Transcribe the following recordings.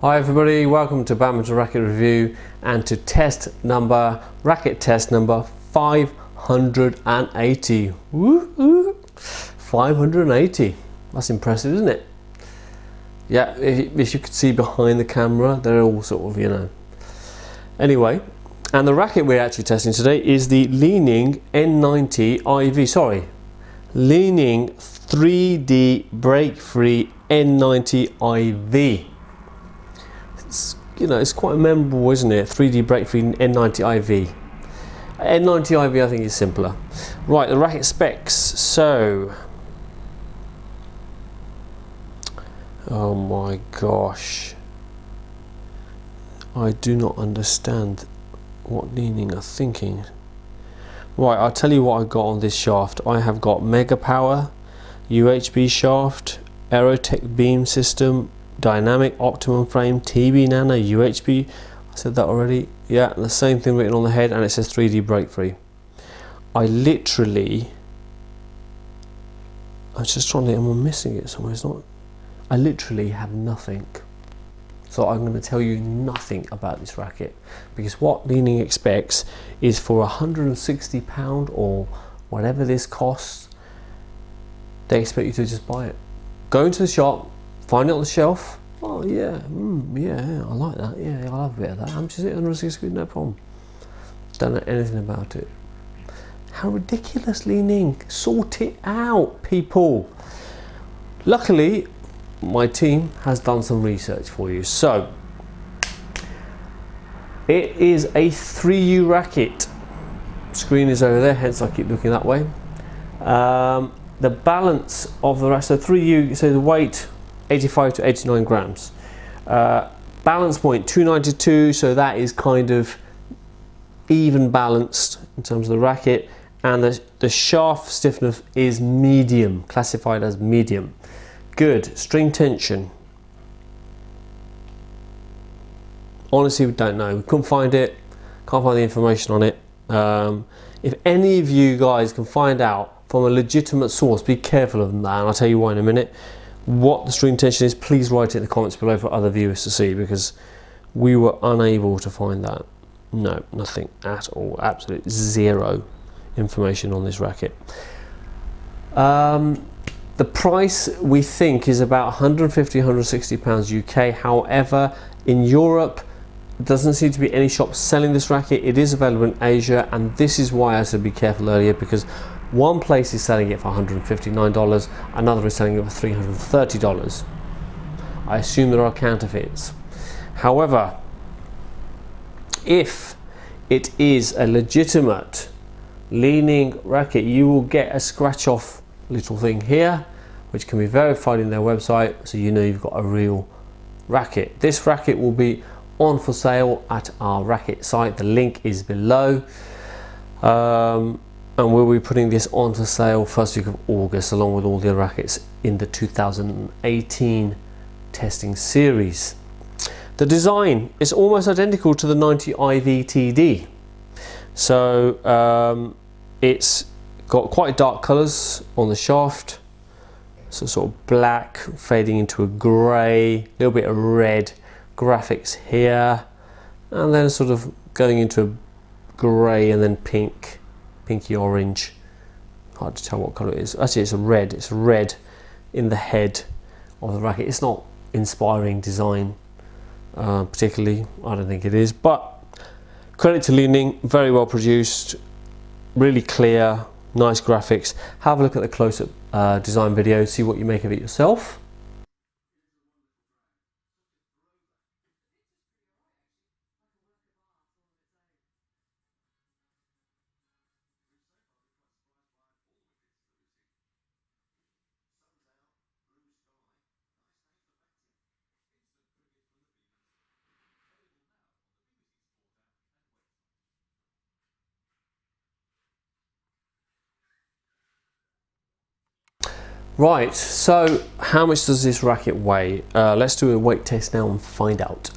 Hi everybody, welcome to Badminton Racket Review and to racket test number 580. Woo-hoo! 580. That's impressive, isn't it? Yeah, if you could see behind the camera, they're all sort of, you know. Anyway, and the racket we're actually testing today is the Li-Ning N90 IV. Sorry, Li-Ning 3D break-free N90 IV. It's quite memorable, isn't it? 3D break-free N90 IV. N90 IV I think is simpler. Right, the racket specs. So, oh my gosh, I do not understand what Li-Ning are thinking. Right, I'll tell you what I got on this shaft. I have got Mega Power, UHB shaft, Aerotech beam system, dynamic optimum frame, TB nano, UHB. I said that already. Yeah, the same thing written on the head, and it says 3D break free. I'm just trying to, am I missing it somewhere? It's not. I literally have nothing. So I'm going to tell you nothing about this racket, because what Li-Ning expects is for £160 or whatever this costs, they expect you to just buy it. Go into the shop, find it on the shelf. Oh yeah, yeah, I like that. Yeah, I'll have a bit of that. How much is it? 160 quid, no problem. Don't know anything about it. How ridiculous, Li-Ning. Sort it out, people. Luckily, my team has done some research for you. So, it is a 3U racket. Screen is over there, hence I keep looking that way. The balance of the racket, so 3U, so the weight 85 to 89 grams. Balance point 292, so that is kind of even balanced in terms of the racket, and the shaft stiffness is medium, classified as medium. Good. String tension, honestly we don't know, we couldn't find it, can't find the information on it. If any of you guys can find out from a legitimate source, be careful of that, and I'll tell you why in a minute, what the string tension is, please write it in the comments below for other viewers to see, because we were unable to find that. No, nothing at all, absolute zero information on this racket. The price we think is about 150, 160 pounds UK. However, in Europe, there doesn't seem to be any shops selling this racket. It is available in Asia, and this is why I said be careful earlier, because one place is selling it for $159, another is selling it for $330. I assume there are counterfeits. However, if it is a legitimate Li-Ning racket, you will get a scratch off little thing here, which can be verified in their website, so you know you've got a real racket. This racket will be on for sale at our racket site. The link is below. And we'll be putting this on for sale first week of August, along with all the rackets in the 2018 testing series. The design is almost identical to the 90 IV TD. So it's got quite dark colours on the shaft, so sort of black fading into a grey, a little bit of red graphics here, and then sort of going into a grey and then pink, pinky orange. Hard to tell what colour it is. Actually, it's a red. It's red in the head of the racket. It's not inspiring design, particularly. I don't think it is. But credit to Li-Ning, very well produced, really clear, nice graphics. Have a look at the close-up design video. See what you make of it yourself. Right, so how much does this racket weigh? Let's do a weight test now and find out.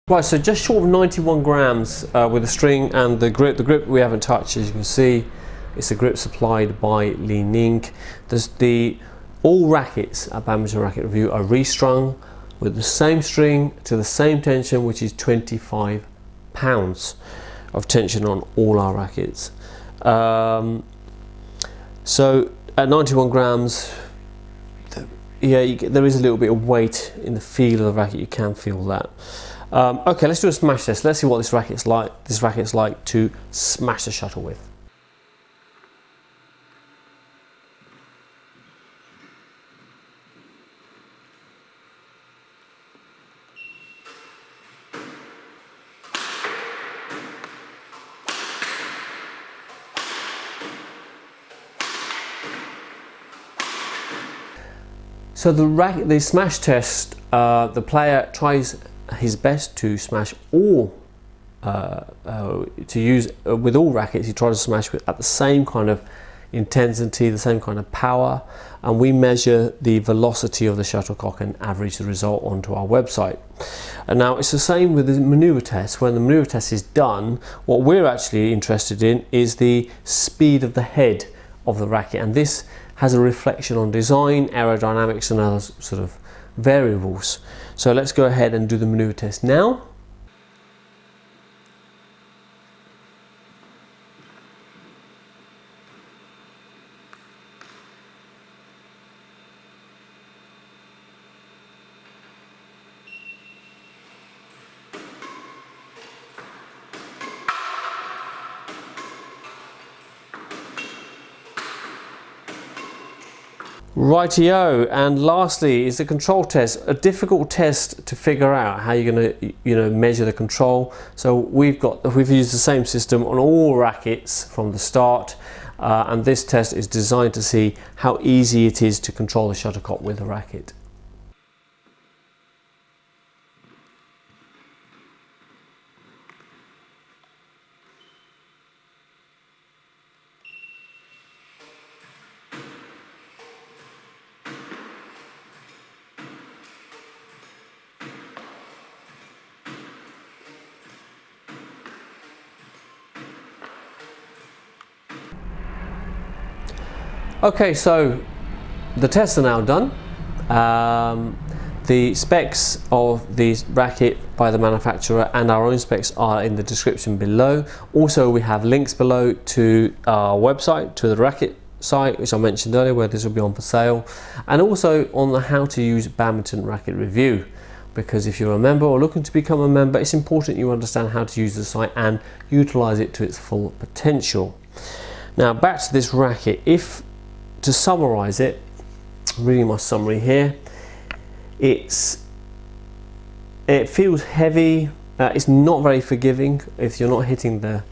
Right, so just short of 91 grams with the string and the grip. The grip we haven't touched, as you can see. It's a grip supplied by Li-Ning. There's the All rackets at Badminton Racket Review are restrung with the same string to the same tension, which is 25 pounds of tension on all our rackets. So at 91 grams, yeah, there is a little bit of weight in the feel of the racket. You can feel that. Okay, let's do a smash test. Let's see what this racket's like. This racket's like to smash the shuttle with. So the smash test, the player tries his best to smash all, with all rackets. He tries to smash at the same kind of intensity, the same kind of power, and we measure the velocity of the shuttlecock and average the result onto our website. And now it's the same with the maneuver test. When the maneuver test is done, what we're actually interested in is the speed of the head of the racket, and this has a reflection on design, aerodynamics and other sort of variables. So let's go ahead and do the maneuver test now. Rightio, and lastly is the control test, a difficult test to figure out how you're going to measure the control. So we've used the same system on all rackets from the start, and this test is designed to see how easy it is to control the shuttlecock with a racket. Okay, so the tests are now done. The specs of the racket by the manufacturer and our own specs are in the description below. Also, we have links below to our website, to the racket site, which I mentioned earlier, where this will be on for sale, and also on the how to use Badminton Racket Review. Because if you're a member or looking to become a member, it's important you understand how to use the site and utilize it to its full potential. Now, back to this racket. To summarize it, reading my summary here, it feels heavy, it's not very forgiving if you're not hitting the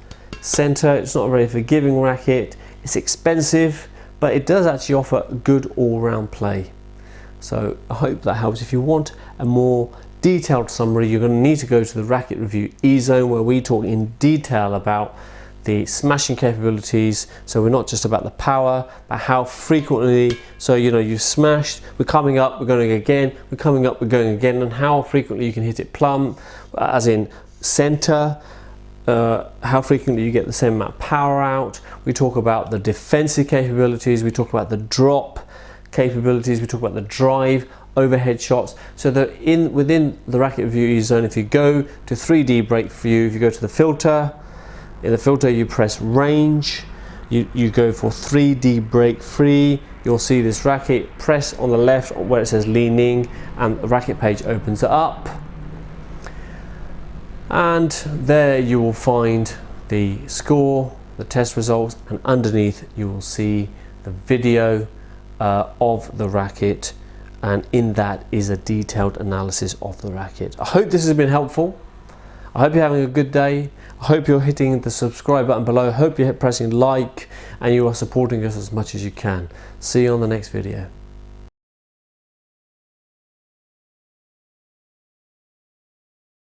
center. It's not a very forgiving racket. It's expensive, but it does actually offer good all-round play. So I hope that helps. If you want a more detailed summary, you're going to need to go to the Racket Review E-Zone, where we talk in detail about the smashing capabilities. So we're not just about the power, but how frequently, so you've smashed, we're coming up, we're going again, we're coming up, we're going again, and how frequently you can hit it plumb, as in center, how frequently you get the same amount of power out. We talk about the defensive capabilities, we talk about the drop capabilities, we talk about the drive, overhead shots. So that within the Racket Review E-Zone, if you go to 3D break view, if you go to the filter, in the filter you press range, you go for 3D break free, you'll see this racket. Press on the left where it says Li-Ning, and the racket page opens it up, and there you will find the score, the test results, and underneath you will see the video of the racket, and in that is a detailed analysis of the racket. I hope this has been helpful. I hope you're having a good day. I hope you're hitting the subscribe button below. I hope you're pressing like and you are supporting us as much as you can. See you on the next video.